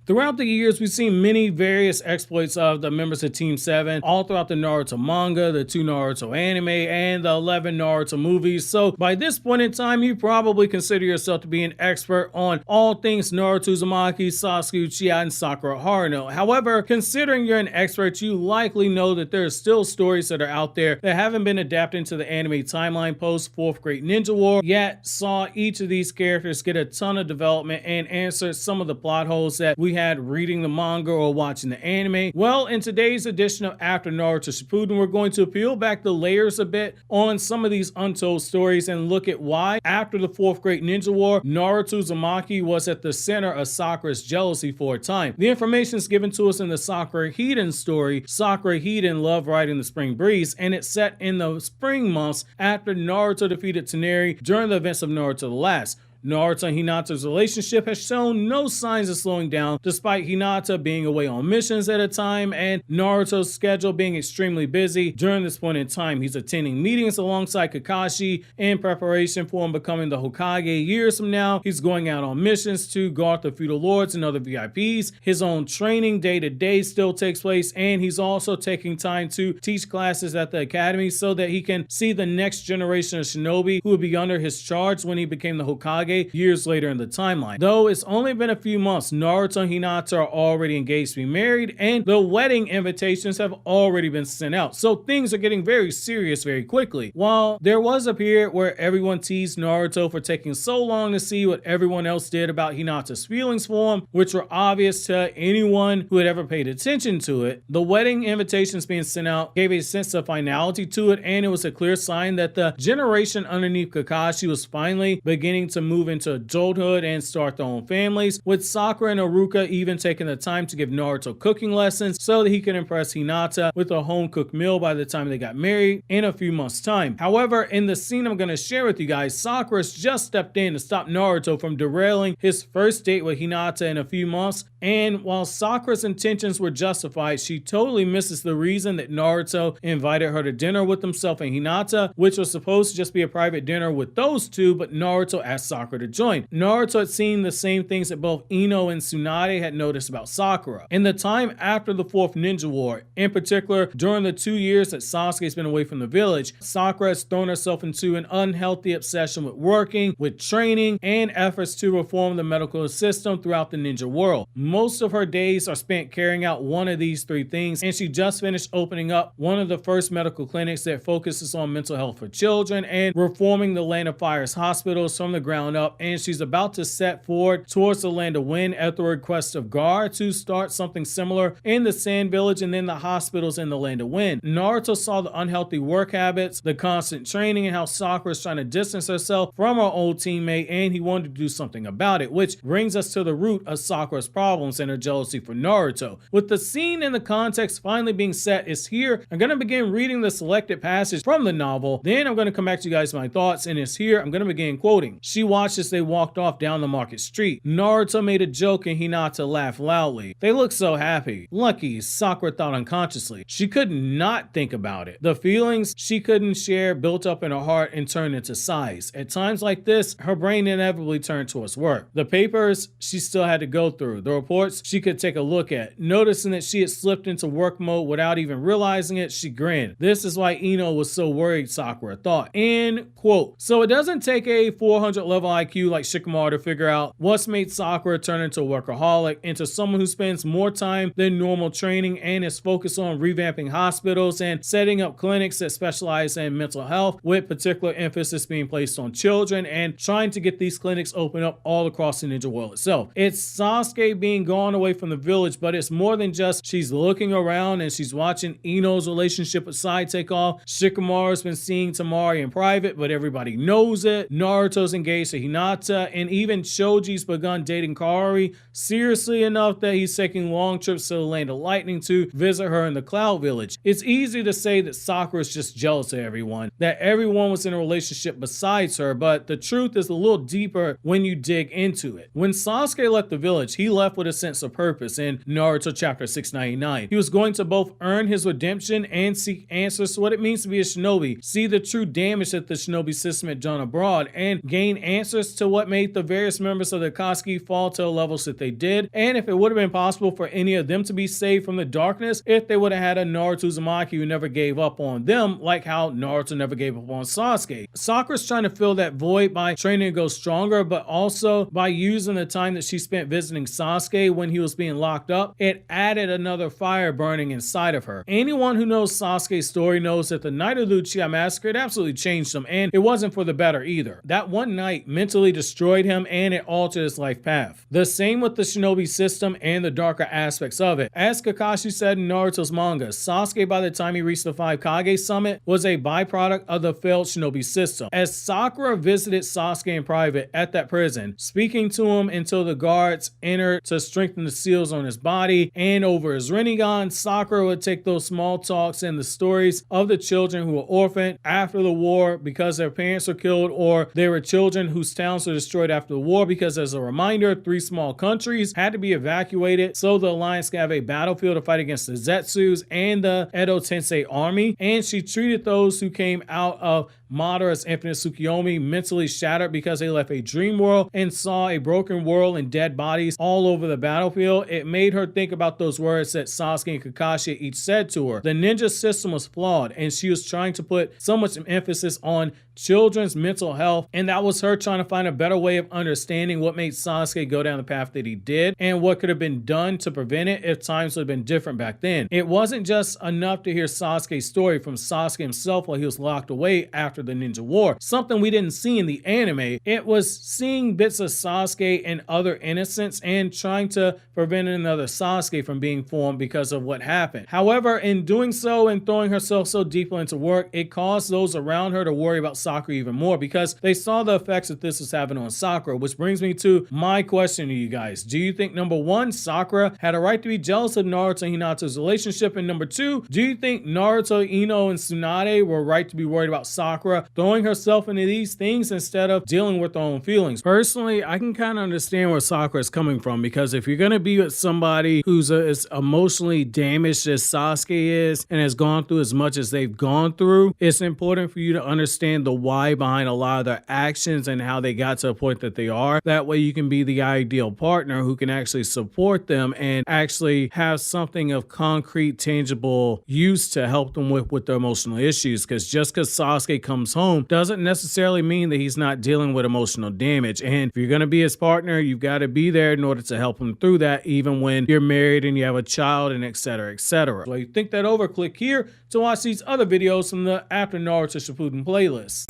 Throughout the years, we've seen many various exploits of the members of Team 7, all throughout the Naruto manga, the 2 Naruto anime, and the 11 Naruto movies. So by this point in time, you probably consider yourself to be an expert on all things Naruto Uzumaki, Sasuke Uchiha, and Sakura Haruno. However, considering you're an expert, you likely know that there are still stories that are out there that haven't been adapted into the anime timeline post 4th Great Ninja War, yet saw each of these characters get a ton of development and answer some of the plot holes that we had reading the manga or watching the anime. Well, in today's edition of After Naruto Shippuden, we're going to peel back the layers a bit on some of these untold stories and look at why, after the 4th Great Ninja War, Naruto Uzumaki was at the center of Sakura's jealousy for a time. The information is given to us in the Sakura Hiden story. Sakura Hiden loved riding the spring breeze, and it's set in the spring months after Naruto defeated Tsunade during the events of Naruto the Last. Naruto and Hinata's relationship has shown no signs of slowing down, despite Hinata being away on missions at a time and Naruto's schedule being extremely busy. During this point in time, he's attending meetings alongside Kakashi in preparation for him becoming the Hokage years from now. He's going out on missions to guard the feudal lords and other VIPs. His own training day to day still takes place, and he's also taking time to teach classes at the academy so that he can see the next generation of shinobi who would be under his charge when he became the Hokage years later in the timeline. Though it's only been a few months, Naruto and Hinata are already engaged to be married, and the wedding invitations have already been sent out. So things are getting very serious very quickly. While there was a period where everyone teased Naruto for taking so long to see what everyone else did about Hinata's feelings for him, which were obvious to anyone who had ever paid attention to it, the wedding invitations being sent out gave a sense of finality to it, and it was a clear sign that the generation underneath Kakashi was finally beginning to move into adulthood and start their own families, with Sakura and Haruka even taking the time to give Naruto cooking lessons so that he could impress Hinata with a home-cooked meal by the time they got married in a few months' time. However, in the scene I'm going to share with you guys, Sakura's just stepped in to stop Naruto from derailing his first date with Hinata in a few months, and while Sakura's intentions were justified, she totally misses the reason that Naruto invited her to dinner with himself and Hinata, which was supposed to just be a private dinner with those two, but Naruto asked Sakura to join. Naruto had seen the same things that both Ino and Tsunade had noticed about Sakura. In the time after the 4th Ninja War, in particular during the 2 years that Sasuke's been away from the village, Sakura has thrown herself into an unhealthy obsession with working, with training, and efforts to reform the medical system throughout the ninja world. Most of her days are spent carrying out one of these 3 things, and she just finished opening up one of the first medical clinics that focuses on mental health for children and reforming the Land of Fire's hospitals from the ground up, and she's about to set forward towards the Land of Wind at the request of Gar to start something similar in the Sand Village and then the hospitals in the Land of Wind. Naruto saw the unhealthy work habits, the constant training, and how Sakura is trying to distance herself from her old teammate, and he wanted to do something about it, which brings us to the root of Sakura's problems and her jealousy for Naruto. With the scene and the context finally being set is here, I'm going to begin reading the selected passage from the novel, then I'm going to come back to you guys with my thoughts, and it's here I'm going to begin quoting. She watched as they walked off down the market street. Naruto made a joke and Hinata laughed loudly. They looked so happy. Lucky, Sakura thought unconsciously. She could not think about it. The feelings she couldn't share built up in her heart and turned into sighs. At times like this, her brain inevitably turned towards work. The papers she still had to go through, the reports she could take a look at. Noticing that she had slipped into work mode without even realizing it, she grinned. This is why Ino was so worried, Sakura thought. End quote. So it doesn't take a 400 level IQ like Shikamaru to figure out what's made Sakura turn into a workaholic, into someone who spends more time than normal training and is focused on revamping hospitals and setting up clinics that specialize in mental health, with particular emphasis being placed on children, and trying to get these clinics open up all across the ninja world itself. It's Sasuke being gone away from the village, but it's more than just she's looking around and she's watching Ino's relationship with Sai take off. Shikamaru's been seeing Tamari in private, but everybody knows it. Naruto's engaged to Hinata, and even Shoji's begun dating Kaori seriously enough that he's taking long trips to the Land of Lightning to visit her in the Cloud Village. It's easy to say that Sakura is just jealous of everyone, that everyone was in a relationship besides her, but the truth is a little deeper when you dig into it. When Sasuke left the village, he left with a sense of purpose. In Naruto chapter 699, he was going to both earn his redemption and seek answers to what it means to be a shinobi, see the true damage that the shinobi system had done abroad, and gain answers answers to what made the various members of the Akatsuki fall to the levels that they did, and if it would have been possible for any of them to be saved from the darkness if they would have had a Naruto Uzumaki who never gave up on them, like how Naruto never gave up on Sasuke. Sakura's trying to fill that void by training to go stronger, but also by using the time that she spent visiting Sasuke when he was being locked up. It added another fire burning inside of her. Anyone who knows Sasuke's story knows that the night of the Uchiha Massacre absolutely changed him, and it wasn't for the better either. That one night mentally destroyed him, and it altered his life path. The same with the shinobi system and the darker aspects of it. As Kakashi said in Naruto's manga, Sasuke, by the time he reached the 5 Kage summit, was a byproduct of the failed shinobi system. As Sakura visited Sasuke in private at that prison, speaking to him until the guards entered to strengthen the seals on his body and over his Rinnegan, Sakura would take those small talks and the stories of the children who were orphaned after the war because their parents were killed, or they were children whose towns were destroyed after the war because, as a reminder, 3 small countries had to be evacuated so the Alliance could have a battlefield to fight against the Zetsus and the Edo Tensei army, and she treated those who came out of Madara's Infinite Tsukiyomi mentally shattered because they left a dream world and saw a broken world and dead bodies all over the battlefield. It made her think about those words that Sasuke and Kakashi each said to her. The ninja system was flawed, and she was trying to put so much emphasis on children's mental health, and that was her trying to find a better way of understanding what made Sasuke go down the path that he did and what could have been done to prevent it if times would have been different back then. It wasn't just enough to hear Sasuke's story from Sasuke himself while he was locked away after the Ninja War, something we didn't see in the anime. It was seeing bits of Sasuke and other innocents and trying to prevent another Sasuke from being formed because of what happened. However, in doing so and throwing herself so deeply into work, it caused those around her to worry about Sakura even more because they saw the effects that this was having on Sakura, which brings me to my question to you guys. Do you think, number one, Sakura had a right to be jealous of Naruto and Hinata's relationship? And number two, do you think Naruto, Ino, and Tsunade were right to be worried about Sakura throwing herself into these things instead of dealing with her own feelings? Personally, I can kind of understand where Sakura is coming from, because if you're going to be with somebody who's as emotionally damaged as Sasuke is and has gone through as much as they've gone through, it's important for you to understand the why behind a lot of their actions and how they got to a point that they are. That way you can be the ideal partner who can actually support them and actually have something of concrete, tangible use to help them with their emotional issues. Because just because Sasuke comes home doesn't necessarily mean that he's not dealing with emotional damage. And if you're going to be his partner, you've got to be there in order to help him through that, even when you're married and you have a child, and etc., etc. So you think that over, click here to watch these other videos from the After Naruto Shippuden playlist.